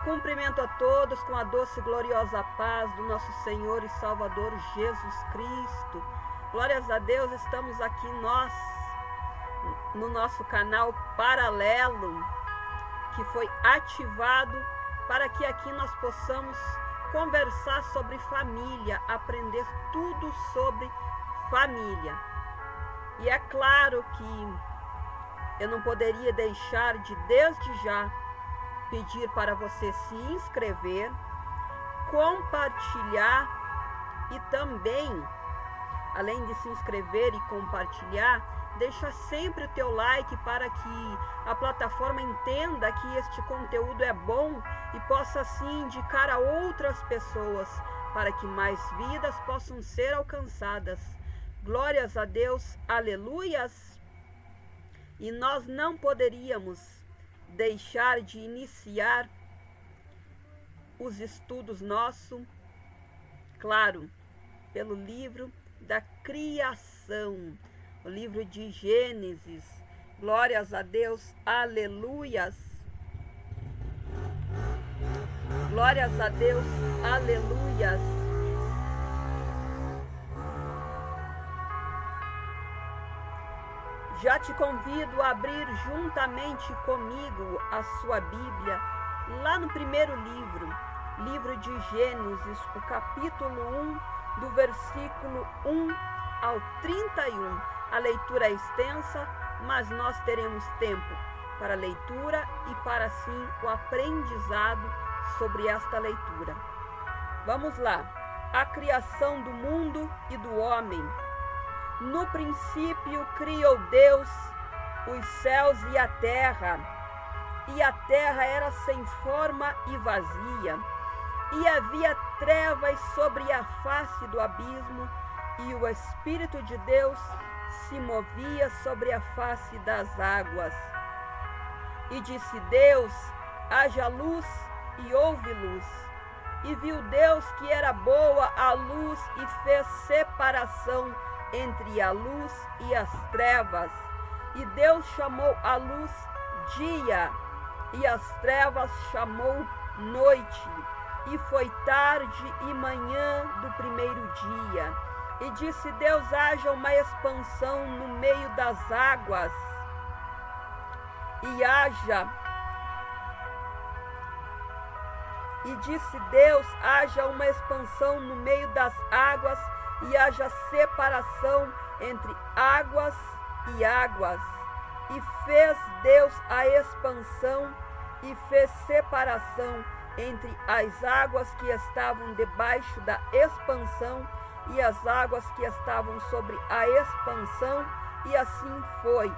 Cumprimento a todos com a doce e gloriosa paz do nosso Senhor e Salvador Jesus Cristo. Glórias a Deus, estamos aqui nós, no nosso canal paralelo, que foi ativado para que aqui nós possamos conversar sobre família, aprender tudo sobre família. E é claro que eu não poderia deixar de, desde já, pedir para você se inscrever, compartilhar e também, além de se inscrever e compartilhar, deixa sempre o teu like para que a plataforma entenda que este conteúdo é bom e possa assim indicar a outras pessoas para que mais vidas possam ser alcançadas. Glórias a Deus, aleluias! E nós não poderíamos deixar de iniciar os estudos nossos, claro, pelo livro da criação, o livro de Gênesis. Glórias a Deus, aleluias. Glórias a Deus, aleluias. Já te convido a abrir juntamente comigo a sua Bíblia, lá no primeiro livro de Gênesis, o capítulo 1, do versículo 1 ao 31. A leitura é extensa, mas nós teremos tempo para a leitura e para, sim, o aprendizado sobre esta leitura. Vamos lá. A criação do mundo e do homem. No princípio criou Deus os céus e a terra era sem forma e vazia, e havia trevas sobre a face do abismo, e o Espírito de Deus se movia sobre a face das águas. E disse Deus: haja luz, e houve luz. E viu Deus que era boa a luz, e fez separação entre a luz e as trevas. E Deus chamou a luz dia, e as trevas chamou noite. E foi tarde e manhã do primeiro dia. E disse Deus: haja uma expansão no meio das águas, E disse Deus: haja uma expansão no meio das águas, e haja separação entre águas e águas. E fez Deus a expansão e fez separação entre as águas que estavam debaixo da expansão e as águas que estavam sobre a expansão, e assim foi.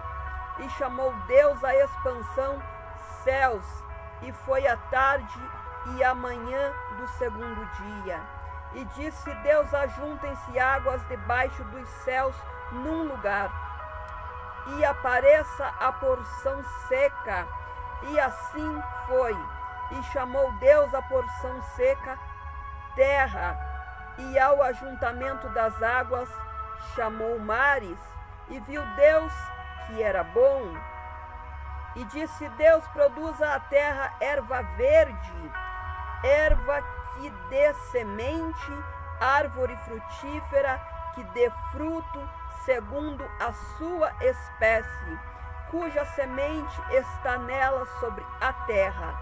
E chamou Deus a expansão céus, e foi a tarde e a manhã do segundo dia. E disse Deus: ajuntem-se águas debaixo dos céus num lugar, e apareça a porção seca. E assim foi. E chamou Deus a porção seca terra, e ao ajuntamento das águas chamou mares. E viu Deus que era bom. E disse Deus: produza a terra erva verde, erva que dê semente, árvore frutífera que dê fruto segundo a sua espécie, cuja semente está nela sobre a terra.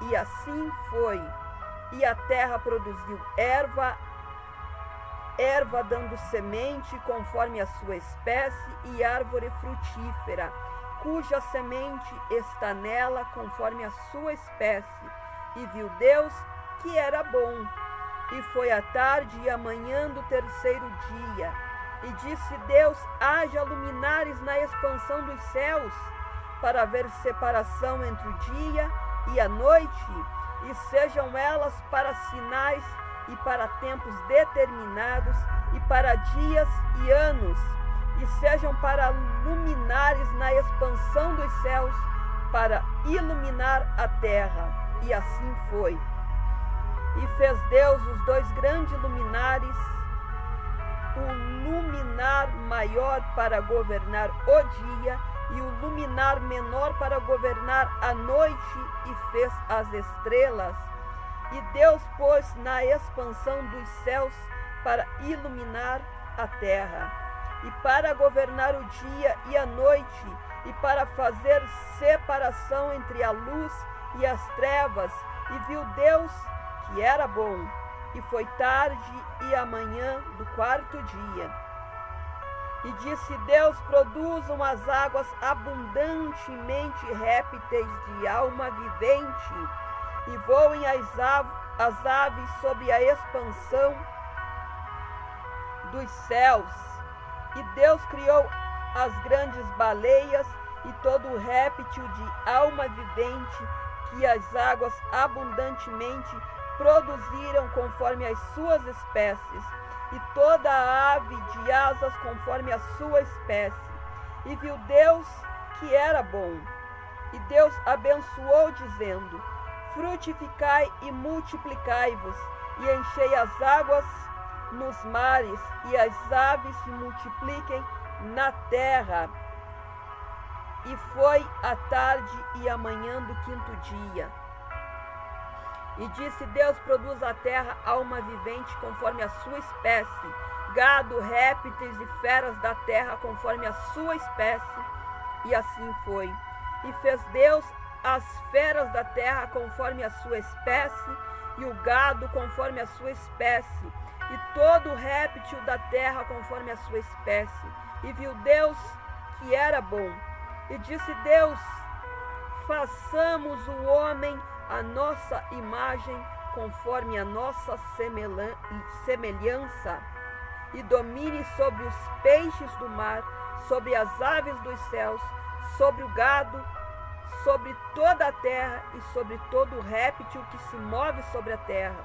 E assim foi. E a terra produziu erva dando semente conforme a sua espécie, e árvore frutífera, cuja semente está nela conforme a sua espécie. E viu Deus que era bom. E foi a tarde e a manhã do terceiro dia. E disse Deus: haja luminares na expansão dos céus, para haver separação entre o dia e a noite, e sejam elas para sinais e para tempos determinados, e para dias e anos, e sejam para luminares na expansão dos céus, para iluminar a terra. E assim foi. E fez Deus os dois grandes luminares, o luminar maior para governar o dia, e o luminar menor para governar a noite, e fez as estrelas. E Deus pôs na expansão dos céus para iluminar a terra, e para governar o dia e a noite, e para fazer separação entre a luz e as trevas. E viu Deus que era bom. E foi tarde e amanhã do quarto dia. E disse Deus: produzam as águas abundantemente répteis de alma vivente, e voem as aves sobre a expansão dos céus. E Deus criou as grandes baleias e todo réptil de alma vivente que as águas abundantemente produziram conforme as suas espécies, e toda a ave de asas conforme a sua espécie. E viu Deus que era bom. E Deus abençoou, dizendo: frutificai e multiplicai-vos, e enchei as águas nos mares, e as aves se multipliquem na terra. E foi a tarde e a manhã do quinto dia. E disse Deus: produz a terra alma vivente conforme a sua espécie, gado, répteis e feras da terra conforme a sua espécie. E assim foi. E fez Deus as feras da terra conforme a sua espécie, e o gado conforme a sua espécie, e todo réptil da terra conforme a sua espécie. E viu Deus que era bom. E disse Deus: façamos o homem a nossa imagem, conforme a nossa semelhança, e domine sobre os peixes do mar, sobre as aves dos céus, sobre o gado, sobre toda a terra e sobre todo réptil que se move sobre a terra.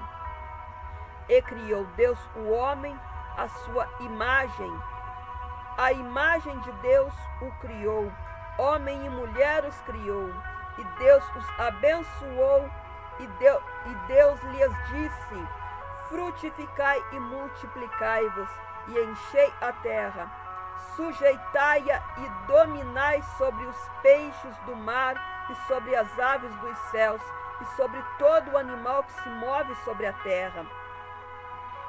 E criou Deus o homem à sua imagem. A imagem de Deus o criou, homem e mulher os criou. E Deus os abençoou, e Deus lhes disse: frutificai e multiplicai-vos, e enchei a terra, sujeitai-a e dominai sobre os peixes do mar, e sobre as aves dos céus, e sobre todo o animal que se move sobre a terra.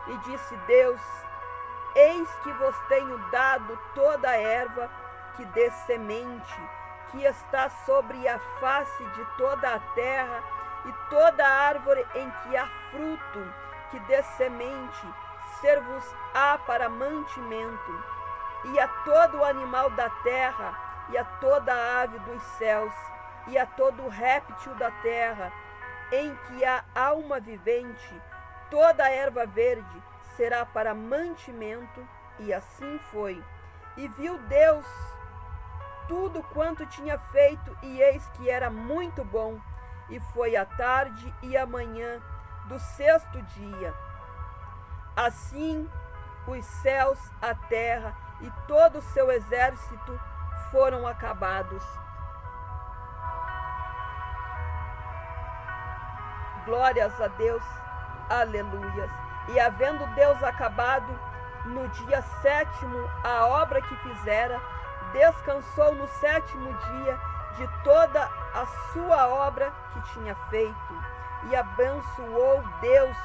E disse Deus: eis que vos tenho dado toda a erva que dê semente, que está sobre a face de toda a terra, e toda árvore em que há fruto, que dê semente, ser-vos-á para mantimento, e a todo animal da terra, e a toda ave dos céus, e a todo réptil da terra, em que há alma vivente, toda a erva verde será para mantimento. E assim foi. E viu Deus tudo quanto tinha feito, e eis que era muito bom. E foi a tarde e a manhã do sexto dia. Assim os céus, a terra e todo o seu exército foram acabados. Glórias a Deus, aleluias. E havendo Deus acabado no dia sétimo a obra que fizera, descansou no sétimo dia de toda a sua obra que tinha feito. E abençoou Deus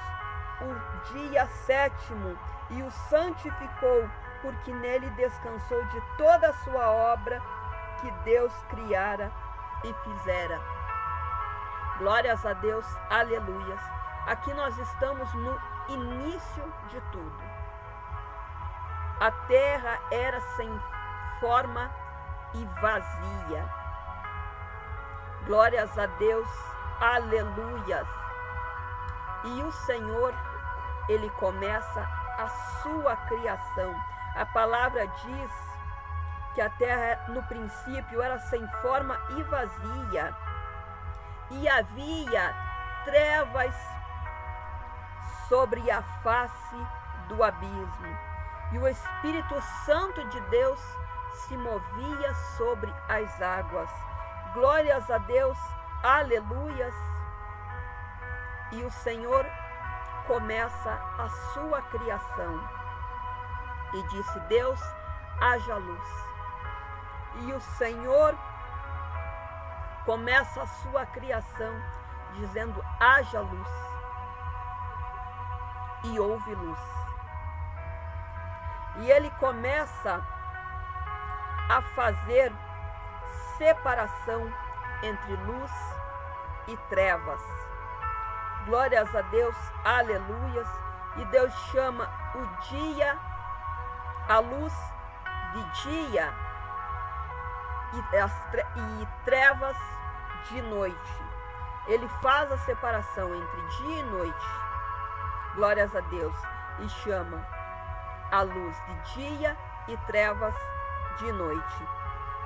o dia sétimo e o santificou, porque nele descansou de toda a sua obra que Deus criara e fizera. Glórias a Deus, aleluias. Aqui nós estamos no início de tudo. A terra era sem forma e vazia. Glórias a Deus, aleluias. E o Senhor, Ele começa a sua criação. A palavra diz que a terra no princípio era sem forma e vazia, e havia trevas sobre a face do abismo, e o Espírito Santo de Deus se movia sobre as águas. Glórias a Deus, aleluias. E o Senhor começa a sua criação. E disse Deus: haja luz. E o Senhor começa a sua criação dizendo: haja luz. E houve luz. E ele começa a fazer separação entre luz e trevas. Glórias a Deus, aleluias. E Deus chama o dia, a luz de dia e trevas de noite. Ele faz a separação entre dia e noite. Glórias a Deus. E chama a luz de dia e trevas de noite.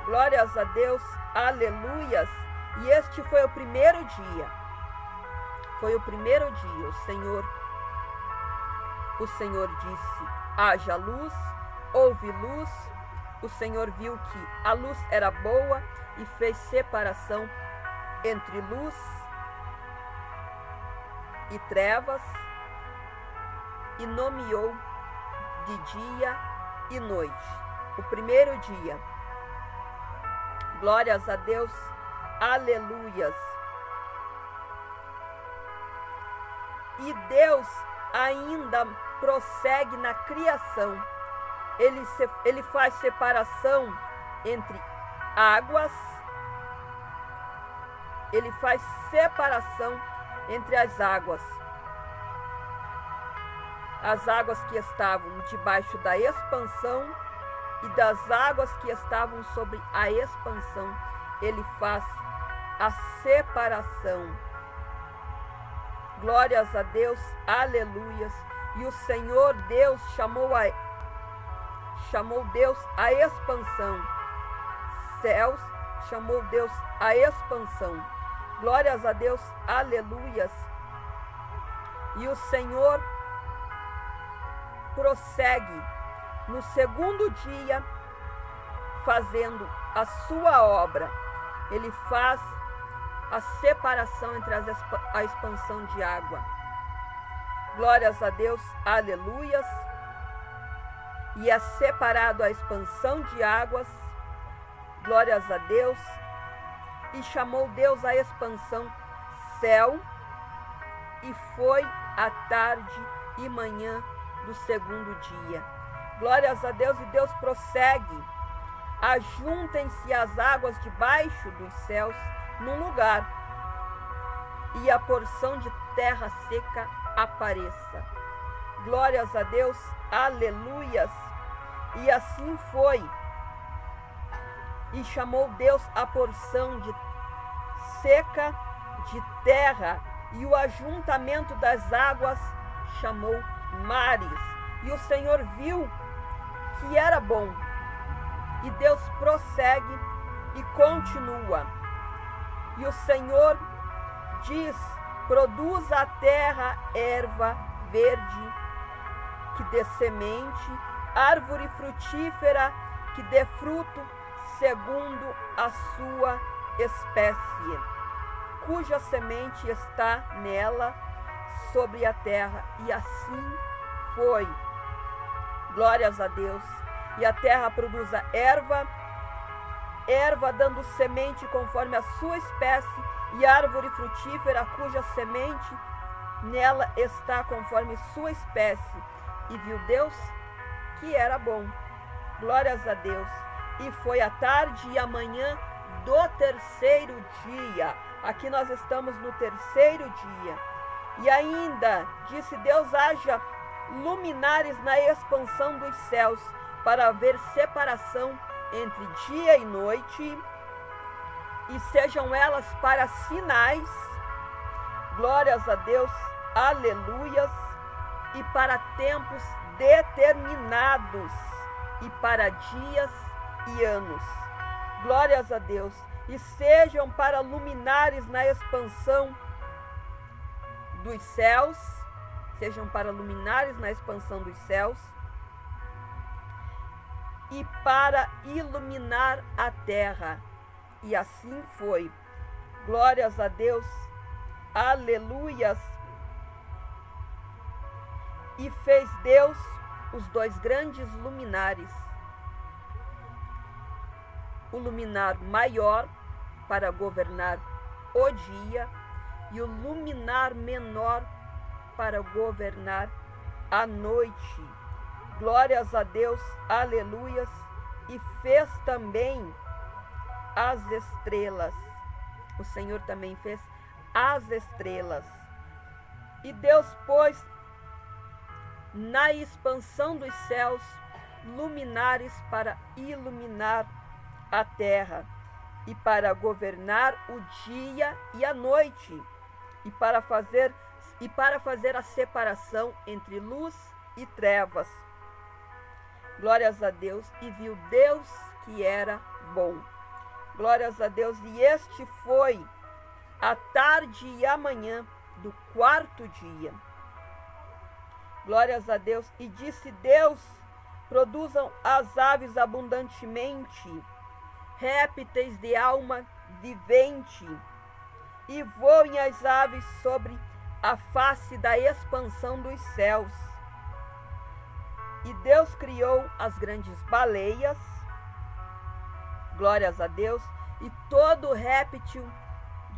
Glórias a Deus, aleluias. E este foi o primeiro dia. Foi o primeiro dia. O Senhor disse: haja luz, houve luz. O Senhor viu que a luz era boa e fez separação entre luz e trevas e nomeou de dia e noite. O primeiro dia. Glórias a Deus, aleluias. E Deus ainda prossegue na criação. Ele faz separação entre águas. Ele faz separação entre as águas. As águas que estavam debaixo da expansão e das águas que estavam sobre a expansão. Ele faz a separação. Glórias a Deus, aleluias. E o Senhor Deus chamou Deus a expansão. Céus, chamou Deus a expansão. Glórias a Deus, aleluias. E o Senhor prossegue no segundo dia fazendo a sua obra. Ele faz a separação entre a expansão de água. Glórias a Deus, aleluias. E é separado a expansão de águas. Glórias a Deus. E chamou Deus a expansão céu. E foi a tarde e manhã do segundo dia. Glórias a Deus. E Deus prossegue: ajuntem-se as águas debaixo dos céus num lugar, e a porção de terra seca apareça. Glórias a Deus, aleluias. E assim foi. E chamou Deus a porção de seca de terra, e o ajuntamento das águas chamou mares. E o Senhor viu que era bom. E Deus prossegue e continua. E o Senhor diz: produza a terra erva verde, que dê semente, árvore frutífera, que dê fruto segundo a sua espécie, cuja semente está nela, sobre a terra. E assim foi. Glórias a Deus. E a terra produza erva dando semente conforme a sua espécie, e árvore frutífera, cuja semente nela está conforme sua espécie. E viu Deus que era bom. Glórias a Deus. E foi a tarde e a manhã do terceiro dia. Aqui nós estamos no terceiro dia. E ainda disse Deus: haja luminares na expansão dos céus, para haver separação entre dia e noite, e sejam elas para sinais. Glórias a Deus, aleluias. E para tempos determinados, e para dias e anos. Glórias a Deus. E sejam para luminares na expansão dos céus, sejam para luminares na expansão dos céus, e para iluminar a terra. E assim foi. Glórias a Deus, aleluias. E fez Deus os dois grandes luminares, o luminar maior para governar o dia e o luminar menor para governar a noite. Glórias a Deus, aleluias. E fez também as estrelas. O Senhor também fez as estrelas. E Deus pôs na expansão dos céus luminares para iluminar a terra e para governar o dia e a noite e para fazer a separação entre luz e trevas. Glórias a Deus. E viu Deus que era bom. Glórias a Deus. E este foi a tarde e a manhã do quarto dia. Glórias a Deus. E disse Deus: produzam as aves abundantemente, répteis de alma vivente, e voem as aves sobre a face da expansão dos céus. E Deus criou as grandes baleias, glórias a Deus, e todo réptil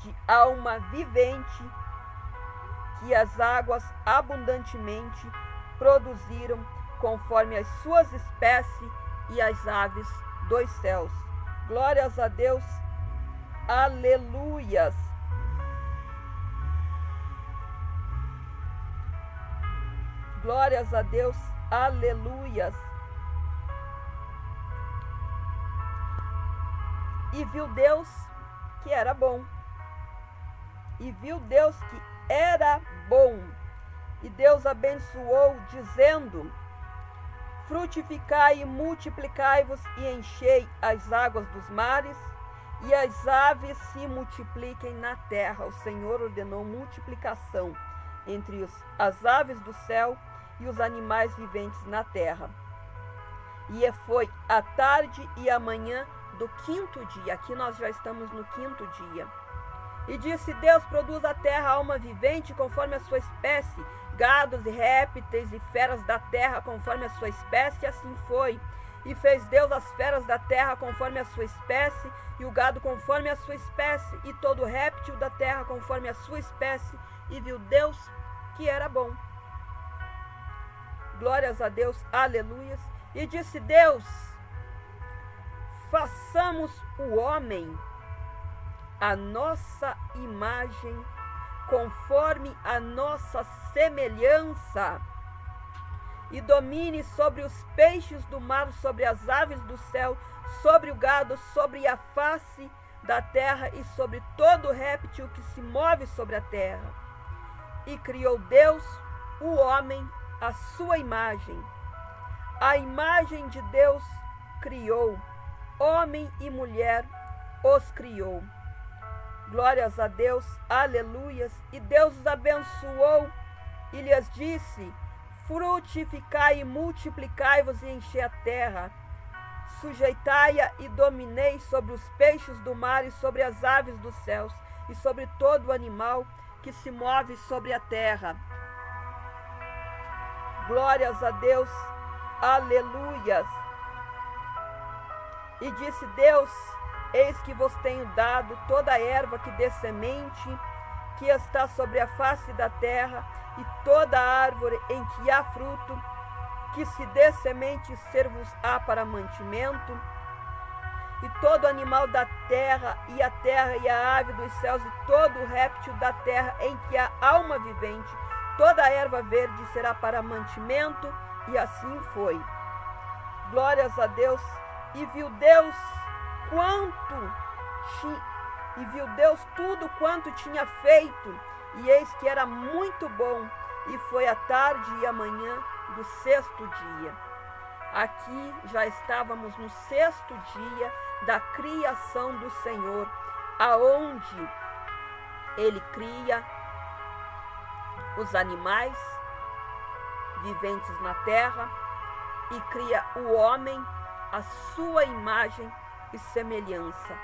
de alma vivente que as águas abundantemente produziram, conforme as suas espécies, e as aves dos céus. Glórias a Deus, aleluias. Glórias a Deus, aleluias. E viu Deus que era bom. E viu Deus que era bom. E Deus abençoou, dizendo: frutificai e multiplicai-vos e enchei as águas dos mares, e as aves se multipliquem na terra. O Senhor ordenou multiplicação entre as aves do céu e os animais viventes na terra. E foi a tarde e a manhã do quinto dia. Aqui nós já estamos no quinto dia. E disse Deus: produz a terra alma vivente conforme a sua espécie, gados e répteis e feras da terra conforme a sua espécie. E assim foi. E fez Deus as feras da terra conforme a sua espécie, e o gado conforme a sua espécie, e todo réptil da terra conforme a sua espécie. E viu Deus que era bom. Glórias a Deus, aleluias. E disse Deus: façamos o homem a nossa imagem, conforme a nossa semelhança, e domine sobre os peixes do mar, sobre as aves do céu, sobre o gado, sobre a face da terra e sobre todo réptil que se move sobre a terra. E criou Deus o homem à sua imagem. A imagem de Deus criou, homem e mulher os criou. Glórias a Deus, aleluias. E Deus os abençoou e lhes disse: frutificai e multiplicai-vos e enchei a terra, sujeitai-a e dominei sobre os peixes do mar e sobre as aves dos céus e sobre todo animal que se move sobre a terra. Glórias a Deus, aleluias. E disse Deus: eis que vos tenho dado toda a erva que dê semente, que está sobre a face da terra, e toda árvore em que há fruto, que se dê semente, ser-vos-á para mantimento, e todo animal da terra, e a ave dos céus, e todo réptil da terra em que há alma vivente, toda a erva verde será para mantimento. E assim foi. Glórias a Deus. E viu Deus tudo quanto tinha feito, e eis que era muito bom. E foi a tarde e a manhã do sexto dia. Aqui já estávamos no sexto dia da criação do Senhor, aonde Ele cria os animais viventes na terra e cria o homem à sua imagem e semelhança.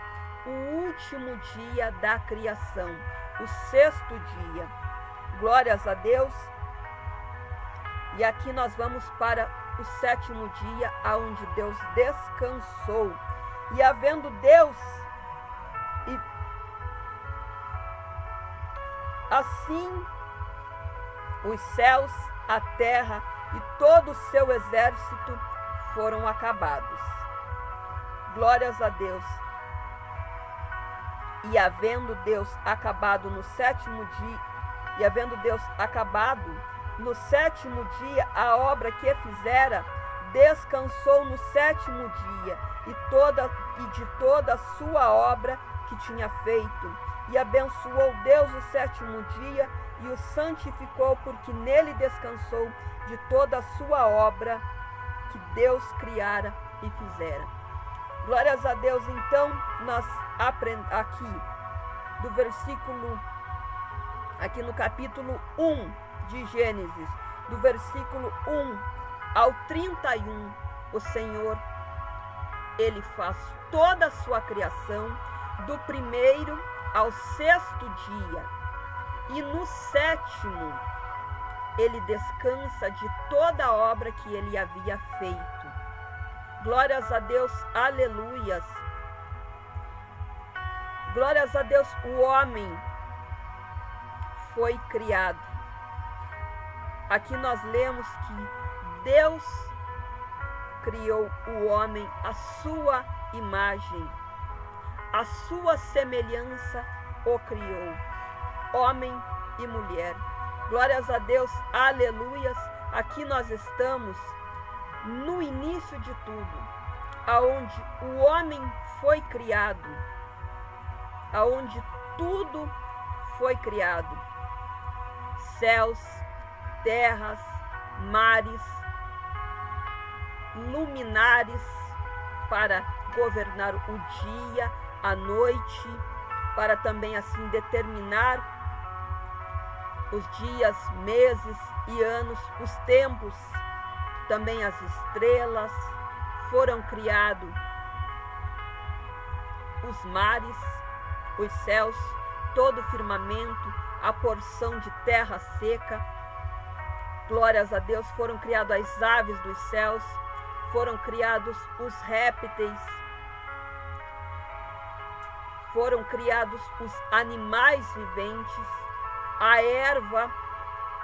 O último dia da criação, o sexto dia. Glórias a Deus. E aqui nós vamos para o sétimo dia, aonde Deus descansou. E havendo Deus, e assim os céus, a terra e todo o seu exército foram acabados. Glórias a Deus. E havendo Deus acabado no sétimo dia, a obra que fizera, descansou no sétimo dia e de toda a sua obra que tinha feito. E abençoou Deus o sétimo dia e o santificou, porque nele descansou de toda a sua obra que Deus criara e fizera. Glórias a Deus. Então, nós aprendemos aqui no capítulo 1 de Gênesis, do versículo 1 ao 31, o Senhor, Ele faz toda a sua criação, do primeiro ao sexto dia, e no sétimo, Ele descansa de toda a obra que Ele havia feito. Glórias a Deus, aleluias. Glórias a Deus, o homem foi criado. Aqui nós lemos que Deus criou o homem à sua imagem, à sua semelhança o criou, homem e mulher. Glórias a Deus, aleluias. Aqui nós estamos no início de tudo, aonde o homem foi criado, aonde tudo foi criado: céus, terras, mares, luminares para governar o dia, a noite, para também assim determinar os dias, meses e anos, os tempos, também as estrelas. Foram criados os mares, os céus, todo o firmamento, a porção de terra seca. Glórias a Deus. Foram criadas as aves dos céus, foram criados os répteis, foram criados os animais viventes, a erva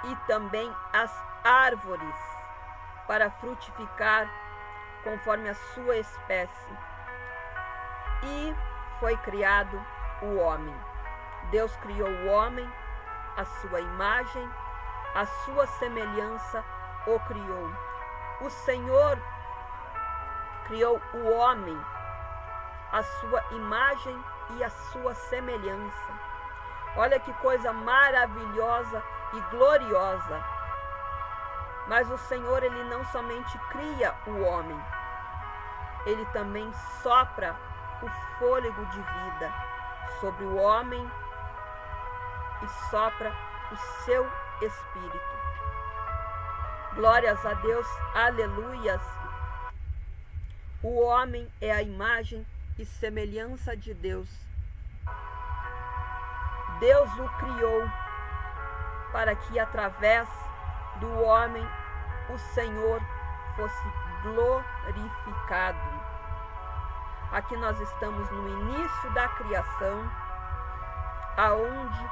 e também as árvores, para frutificar conforme a sua espécie. E foi criado o homem. Deus criou o homem, a sua imagem, a sua semelhança o criou. O Senhor criou o homem, a sua imagem e a sua semelhança. Olha que coisa maravilhosa e gloriosa. Mas o Senhor, Ele não somente cria o homem, Ele também sopra o fôlego de vida sobre o homem e sopra o seu espírito. Glórias a Deus, aleluias. O homem é a imagem e semelhança de Deus. Deus o criou para que através do homem o Senhor fosse glorificado. Aqui nós estamos no início da criação, aonde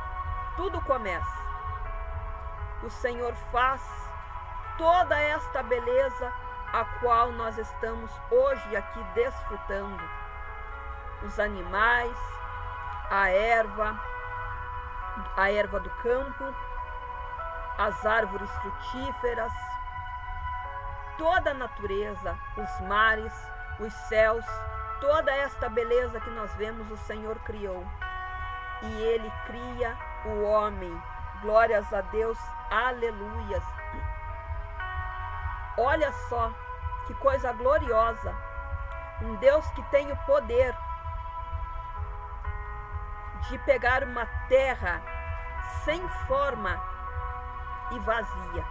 tudo começa. O Senhor faz toda esta beleza a qual nós estamos hoje aqui desfrutando. Os animais, a erva do campo, as árvores frutíferas, toda a natureza, os mares, os céus, toda esta beleza que nós vemos, o Senhor criou. E Ele cria o homem. Glórias a Deus, aleluias. Olha só que coisa gloriosa. Um Deus que tem o poder de pegar uma terra sem forma e vazia.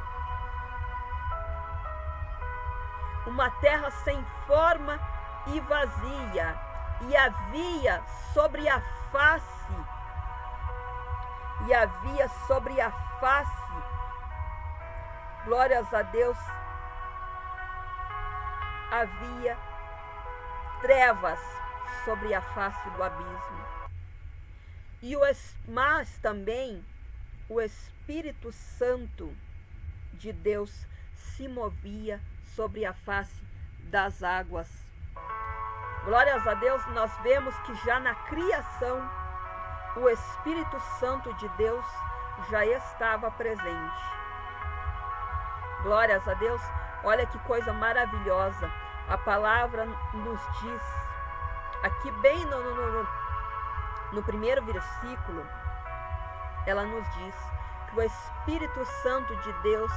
Uma terra sem forma e vazia. E havia sobre a face, glórias a Deus, havia trevas sobre a face do abismo. Mas também o Espírito Santo de Deus se movia sobre a face das águas. Glórias a Deus, nós vemos que já na criação o Espírito Santo de Deus já estava presente. Glórias a Deus, olha que coisa maravilhosa. A palavra nos diz, aqui bem no primeiro versículo, ela nos diz que o Espírito Santo de Deus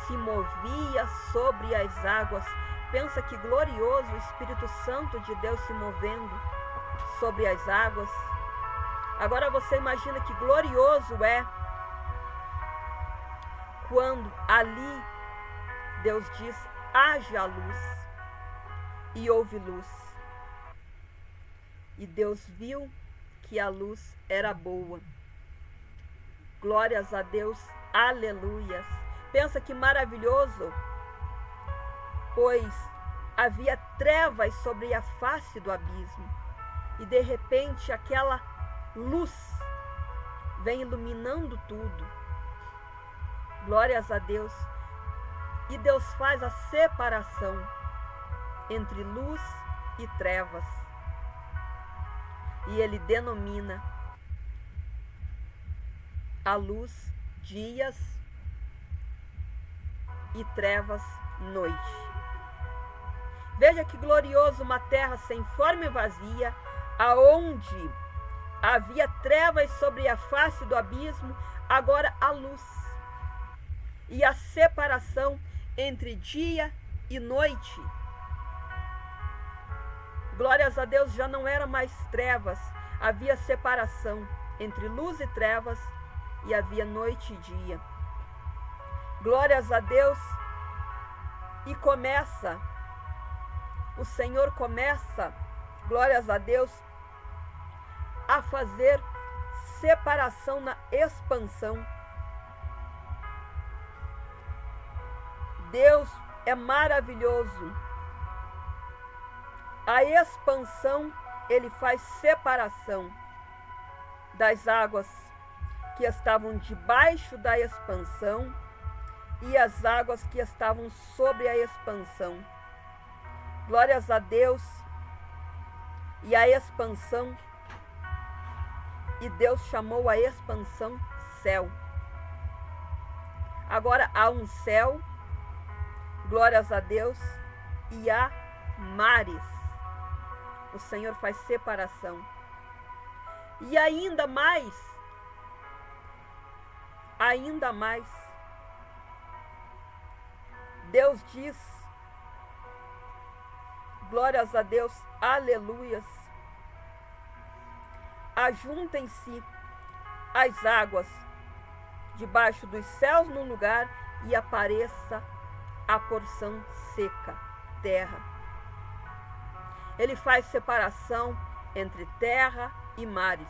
se movia sobre as águas. Pensa que glorioso o Espírito Santo de Deus se movendo sobre as águas. Agora você imagina que glorioso é quando ali Deus diz: haja luz, e houve luz. E Deus viu que a luz era boa. Glórias a Deus, aleluias. Pensa que maravilhoso, pois havia trevas sobre a face do abismo, e de repente aquela luz vem iluminando tudo. Glórias a Deus. E Deus faz a separação entre luz e trevas. E Ele denomina a luz dias e trevas noite. Veja que glorioso, uma terra sem forma e vazia, aonde havia trevas sobre a face do abismo, agora a luz. E a separação entre dia e noite. Glórias a Deus, já não era mais trevas, havia separação entre luz e trevas, e havia noite e dia. Glórias a Deus. E o Senhor começa, glórias a Deus, a fazer separação na expansão. Deus é maravilhoso. A expansão, Ele faz separação das águas que estavam debaixo da expansão e as águas que estavam sobre a expansão. Glórias a Deus. E a expansão, e Deus chamou a expansão céu. Agora há um céu, glórias a Deus, e há mares. O Senhor faz separação. E ainda mais, Deus diz, glórias a Deus, aleluias, ajuntem-se as águas debaixo dos céus num lugar e apareça a porção seca, terra. Ele faz separação entre terra e mares.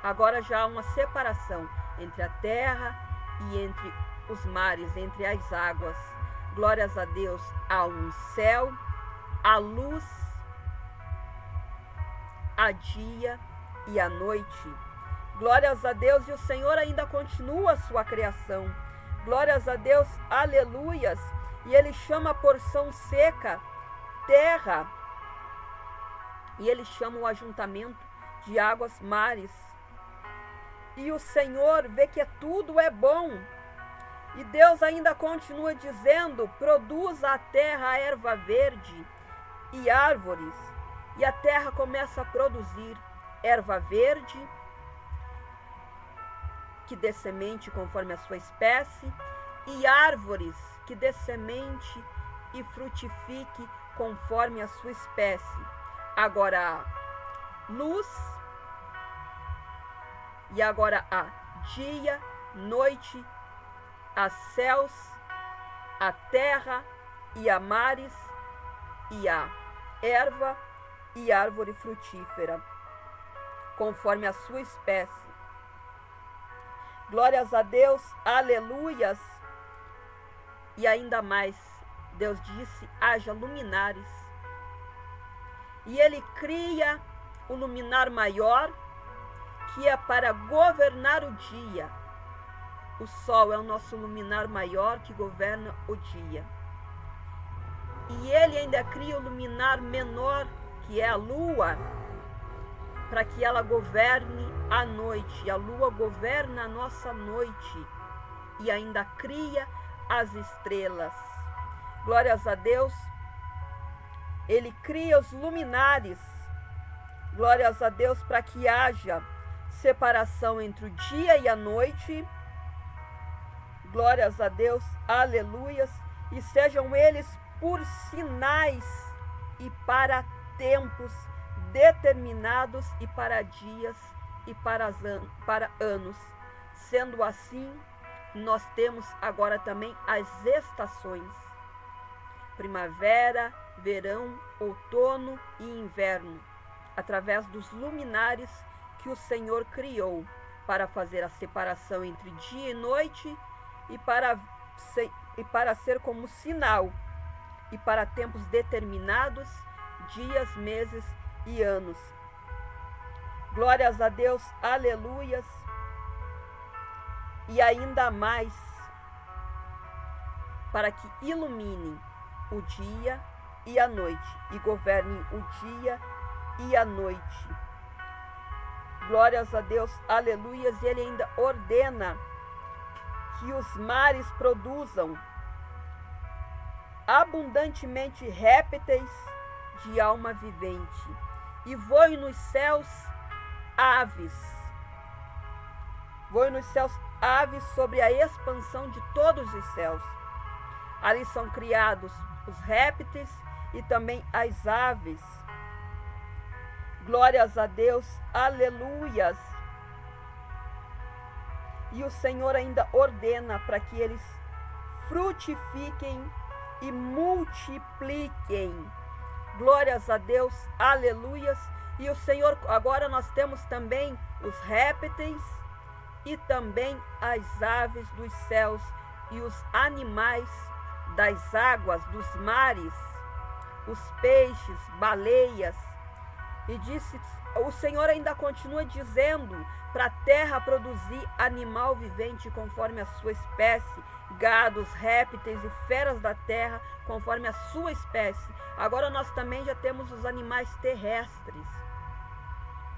Agora já há uma separação entre a terra e entre os mares, entre as águas. Glórias a Deus, há um céu, a luz, a dia e a noite. Glórias a Deus, e o Senhor ainda continua a sua criação. Glórias a Deus, aleluias. E Ele chama a porção seca terra. E Ele chama o ajuntamento de águas mares. E o Senhor vê que tudo é bom. E Deus ainda continua dizendo: produza a terra a erva verde e árvores. E a terra começa a produzir erva verde, que dê semente conforme a sua espécie, e árvores que dê semente e frutifique conforme a sua espécie. Agora há luz, e agora há dia, noite, há céus, há terra e há mares, e há erva e árvore frutífera, conforme a sua espécie. Glórias a Deus, aleluias. E ainda mais, Deus disse: haja luminares. E ele cria o luminar maior, que é para governar o dia. O sol é o nosso luminar maior que governa o dia. E ele ainda cria o luminar menor, que é a lua, para que ela governe a noite. A lua governa a nossa noite. E ainda cria as estrelas. Glórias a Deus. Ele cria os luminares. Glórias a Deus, para que haja separação entre o dia e a noite. Glórias a Deus, aleluias. E sejam eles por sinais e para tempos determinados e para dias e para anos. Sendo assim, nós temos agora também as estações: primavera, verão, outono e inverno, através dos luminares que o Senhor criou para fazer a separação entre dia e noite e para ser como sinal e para tempos determinados, dias, meses e anos. Glórias a Deus, aleluias. E ainda mais, para que iluminem o dia e a noite, e governem o dia e a noite. Glórias a Deus, aleluias. E ele ainda ordena que os mares produzam abundantemente répteis de alma vivente, e voem nos céus aves. Voem nos céus aves sobre a expansão de todos os céus. Ali são criados os répteis e também as aves. Glórias a Deus, aleluias. E o Senhor ainda ordena para que eles frutifiquem e multipliquem. Glórias a Deus, aleluias. E o Senhor, agora nós temos também os répteis e também as aves dos céus e os animais das águas, dos mares, os peixes, baleias. E disse, o Senhor ainda continua dizendo para a terra produzir animal vivente conforme a sua espécie, gados, répteis e feras da terra conforme a sua espécie. Agora nós também já temos os animais terrestres,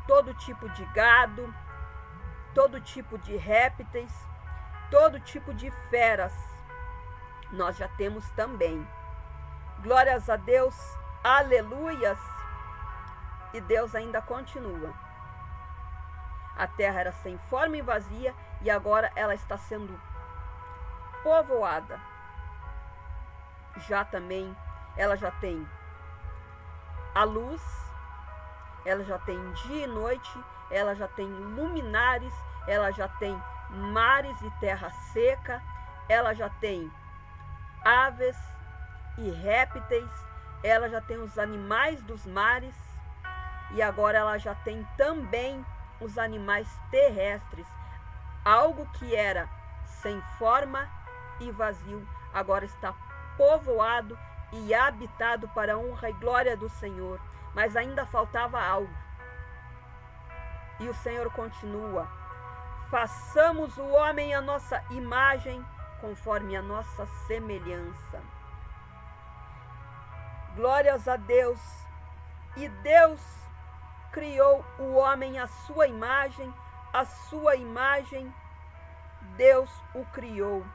todo tipo de gado, todo tipo de répteis, todo tipo de feras, nós já temos também. Glórias a Deus, aleluias. E Deus ainda continua. A terra era sem forma e vazia, e agora ela está sendo povoada. Já também, ela já tem a luz, ela já tem dia e noite, ela já tem luminares, ela já tem mares e terra seca, ela já tem aves e répteis, ela já tem os animais dos mares, e agora ela já tem também os animais terrestres. Algo que era sem forma e vazio, agora está povoado e habitado para a honra e glória do Senhor. Mas ainda faltava algo. E o Senhor continua: façamos o homem à nossa imagem, conforme a nossa semelhança. Glórias a Deus. E Deus criou o homem à sua imagem Deus o criou.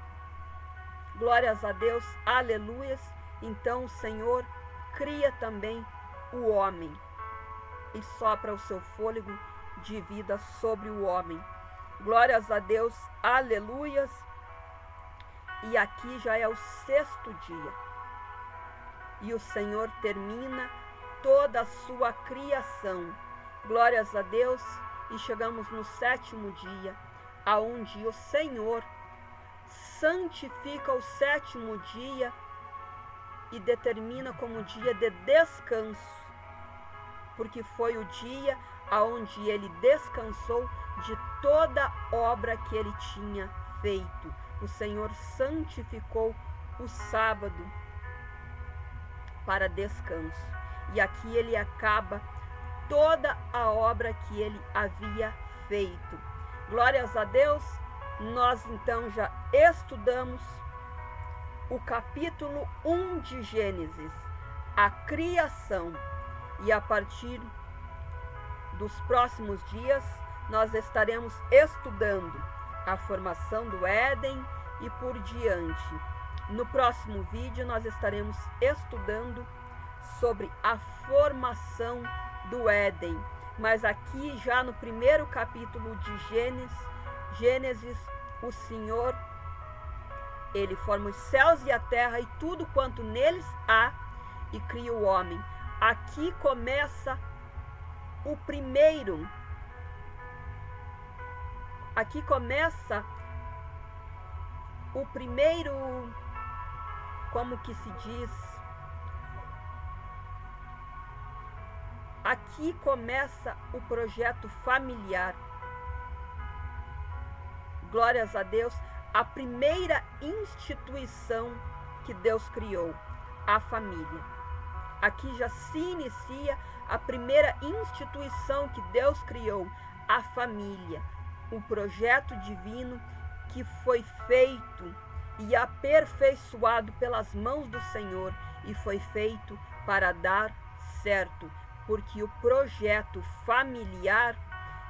Glórias a Deus, aleluias. Então o Senhor cria também o homem e sopra o seu fôlego de vida sobre o homem. Glórias a Deus, aleluias. E aqui já é o 6º dia. E o Senhor termina toda a sua criação. Glórias a Deus. E chegamos no 7º dia, aonde o Senhor santifica o 7º dia e determina como dia de descanso, porque foi o dia aonde ele descansou de toda obra que ele tinha feito. O Senhor santificou o sábado para descanso. E aqui ele acaba toda a obra que ele havia feito. Glórias a Deus. Nós então já estudamos o capítulo 1 de Gênesis, a criação. E a partir dos próximos dias, nós estaremos estudando a formação do Éden e por diante. No próximo vídeo, nós estaremos estudando sobre a formação do Éden. Mas aqui, já no primeiro capítulo de Gênesis, o Senhor, ele forma os céus e a terra e tudo quanto neles há e cria o homem. Aqui começa o primeiro. Aqui começa o primeiro, como que se diz? Aqui começa o projeto familiar. Glórias a Deus, a primeira instituição que Deus criou, a família. Aqui já se inicia a primeira instituição que Deus criou, a família. O projeto divino que foi feito e aperfeiçoado pelas mãos do Senhor e foi feito para dar certo, porque o projeto familiar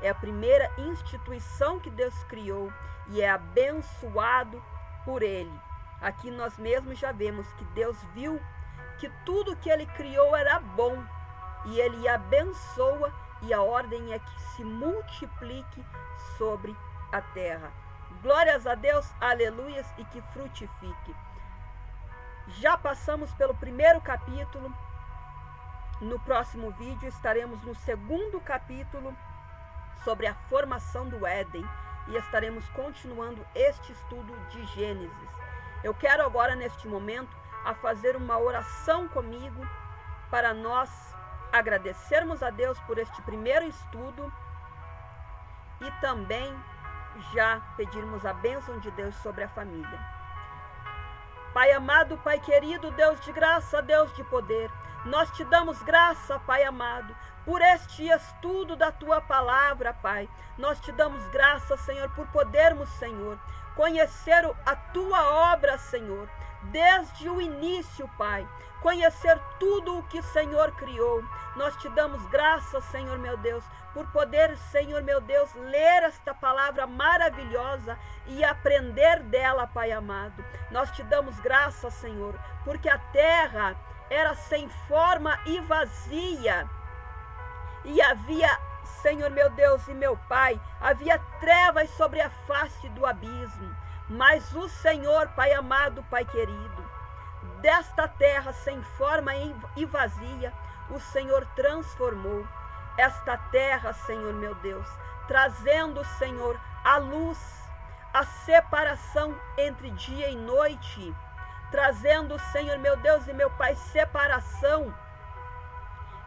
é a primeira instituição que Deus criou e é abençoado por Ele. Aqui nós mesmos já vemos que Deus viu que tudo que Ele criou era bom e Ele abençoa, e a ordem é que se multiplique sobre a terra. Glórias a Deus, aleluias, e que frutifique. Já passamos pelo primeiro capítulo. No próximo vídeo estaremos no segundo capítulo sobre a formação do Éden e estaremos continuando este estudo de Gênesis. Eu quero agora, neste momento, a fazer uma oração comigo para nós agradecermos a Deus por este primeiro estudo e também já pedirmos a bênção de Deus sobre a família. Pai amado, Pai querido, Deus de graça, Deus de poder, nós te damos graça, Pai amado, por este estudo da Tua palavra, Pai. Nós te damos graça, Senhor, por podermos, Senhor, conhecer a Tua obra, Senhor, desde o início, Pai. Conhecer tudo o que o Senhor criou. Nós te damos graça, Senhor meu Deus, por poder, Senhor meu Deus, ler esta palavra maravilhosa e aprender dela, Pai amado. Nós te damos graça, Senhor, porque a terra era sem forma e vazia. E havia, Senhor meu Deus e meu Pai, havia trevas sobre a face do abismo. Mas o Senhor, Pai amado, Pai querido, desta terra sem forma e vazia, o Senhor transformou esta terra, Senhor meu Deus, trazendo, Senhor, a luz, a separação entre dia e noite, trazendo, Senhor meu Deus e meu Pai, separação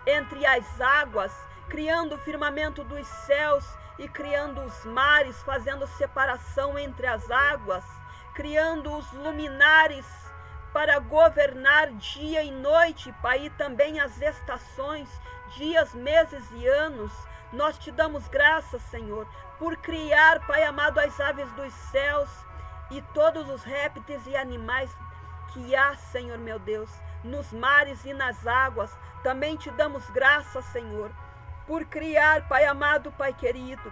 entre as águas, criando o firmamento dos céus e criando os mares, fazendo separação entre as águas, criando os luminares para governar dia e noite, Pai, e também as estações, dias, meses e anos. Nós te damos graças, Senhor, por criar, Pai amado, as aves dos céus e todos os répteis e animais que há, Senhor meu Deus, nos mares e nas águas. Também te damos graças, Senhor, por criar, Pai amado, Pai querido,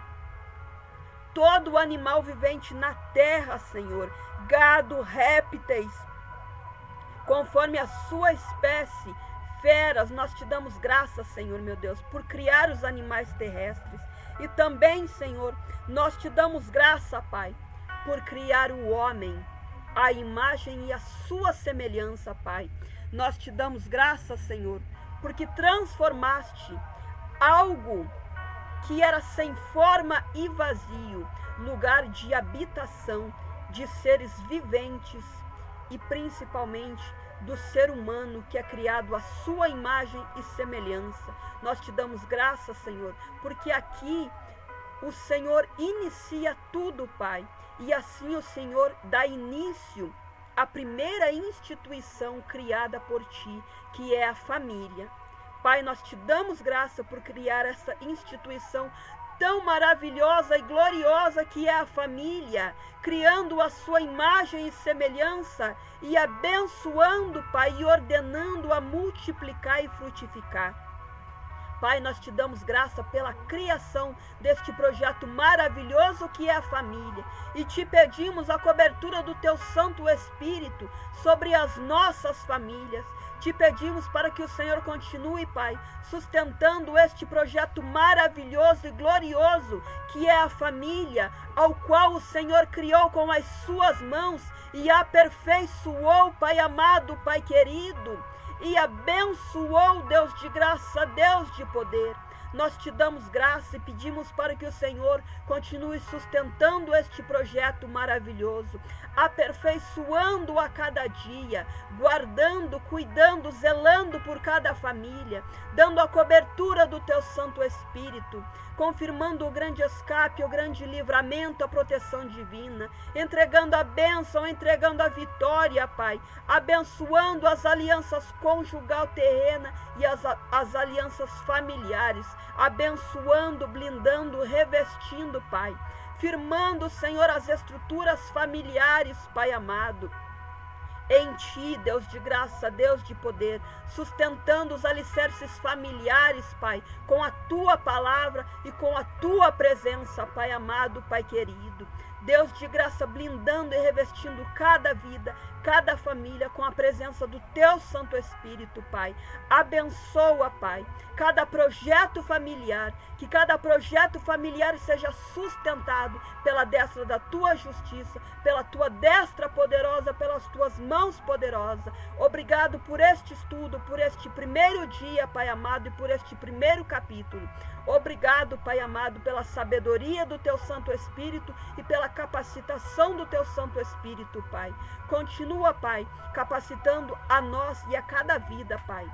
todo animal vivente na terra, Senhor, gado, répteis, conforme a sua espécie, feras. Nós te damos graças, Senhor meu Deus, por criar os animais terrestres. E também, Senhor, nós te damos graça, Pai, por criar o homem, a imagem e a sua semelhança, Pai. Nós te damos graça, Senhor, porque transformaste algo que era sem forma e vazio, lugar de habitação de seres viventes e principalmente do ser humano que é criado à sua imagem e semelhança. Nós te damos graça, Senhor, porque aqui o Senhor inicia tudo, Pai, e assim o Senhor dá início à primeira instituição criada por Ti, que é a família. Pai, nós te damos graça por criar essa instituição tão maravilhosa e gloriosa que é a família, criando a sua imagem e semelhança e abençoando, Pai, e ordenando a multiplicar e frutificar. Pai, nós te damos graça pela criação deste projeto maravilhoso que é a família e te pedimos a cobertura do teu Santo Espírito sobre as nossas famílias. Te pedimos para que o Senhor continue, Pai, sustentando este projeto maravilhoso e glorioso que é a família, ao qual o Senhor criou com as suas mãos e aperfeiçoou, Pai amado, Pai querido, e abençoou, Deus de graça, Deus de poder. Nós te damos graça e pedimos para que o Senhor continue sustentando este projeto maravilhoso, aperfeiçoando a cada dia, guardando, cuidando, zelando por cada família, dando a cobertura do teu Santo Espírito, confirmando o grande escape, o grande livramento, a proteção divina, entregando a bênção, entregando a vitória, Pai, abençoando as alianças conjugal terrena e as alianças familiares, abençoando, blindando, revestindo, Pai, firmando, Senhor, as estruturas familiares, Pai amado, em ti, Deus de graça, Deus de poder, sustentando os alicerces familiares, Pai, com a tua palavra e com a tua presença, Pai amado, Pai querido. Deus de graça, blindando e revestindo cada vida, cada família com a presença do teu Santo Espírito, Pai. Abençoa, Pai, cada projeto familiar, que cada projeto familiar seja sustentado pela destra da tua justiça, pela tua destra poderosa, pelas tuas mãos poderosas. Obrigado por este estudo, por este primeiro dia, Pai amado, e por este primeiro capítulo. Obrigado, Pai amado, pela sabedoria do teu Santo Espírito e pela capacitação do teu Santo Espírito, Pai. Continua, Pai, capacitando a nós e a cada vida, Pai,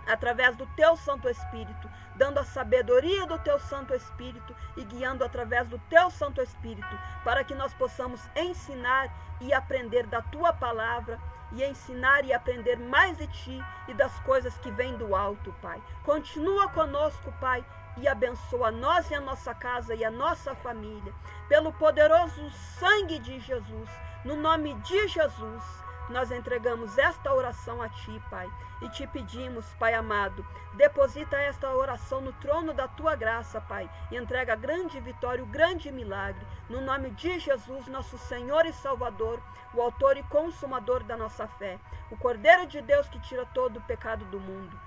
através do teu Santo Espírito, dando a sabedoria do teu Santo Espírito e guiando através do teu Santo Espírito, para que nós possamos ensinar e aprender da tua palavra, e ensinar e aprender mais de ti e das coisas que vêm do alto, Pai. Continua conosco, Pai, e abençoa nós e a nossa casa e a nossa família, pelo poderoso sangue de Jesus, no nome de Jesus. Nós entregamos esta oração a ti, Pai, e te pedimos, Pai amado, deposita esta oração no trono da tua graça, Pai, e entrega a grande vitória, o grande milagre, no nome de Jesus, nosso Senhor e Salvador, o autor e consumador da nossa fé, o Cordeiro de Deus que tira todo o pecado do mundo,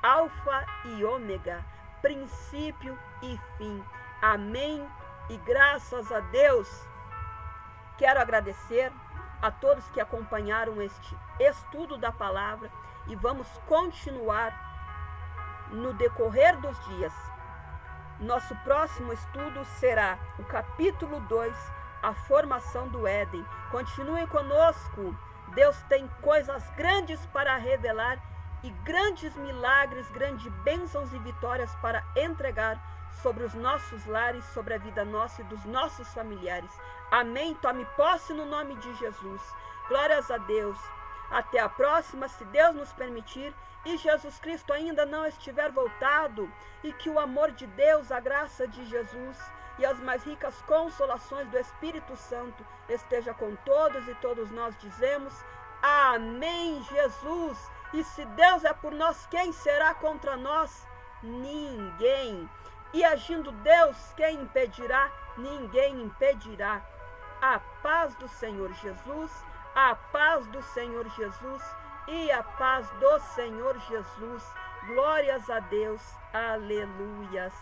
Alfa e Ômega, princípio e fim. Amém e graças a Deus. Quero agradecer a todos que acompanharam este estudo da palavra e vamos continuar no decorrer dos dias. Nosso próximo estudo será o capítulo 2, a formação do Éden. Continuem conosco. Deus tem coisas grandes para revelar e grandes milagres, grandes bênçãos e vitórias para entregar sobre os nossos lares, sobre a vida nossa e dos nossos familiares. Amém? Tome posse no nome de Jesus. Glórias a Deus. Até a próxima, se Deus nos permitir e Jesus Cristo ainda não estiver voltado, e que o amor de Deus, a graça de Jesus e as mais ricas consolações do Espírito Santo esteja com todos, e todos nós dizemos amém, Jesus. E se Deus é por nós, quem será contra nós? Ninguém. E agindo Deus, quem impedirá? Ninguém impedirá. A paz do Senhor Jesus, a paz do Senhor Jesus e a paz do Senhor Jesus. Glórias a Deus. Aleluias.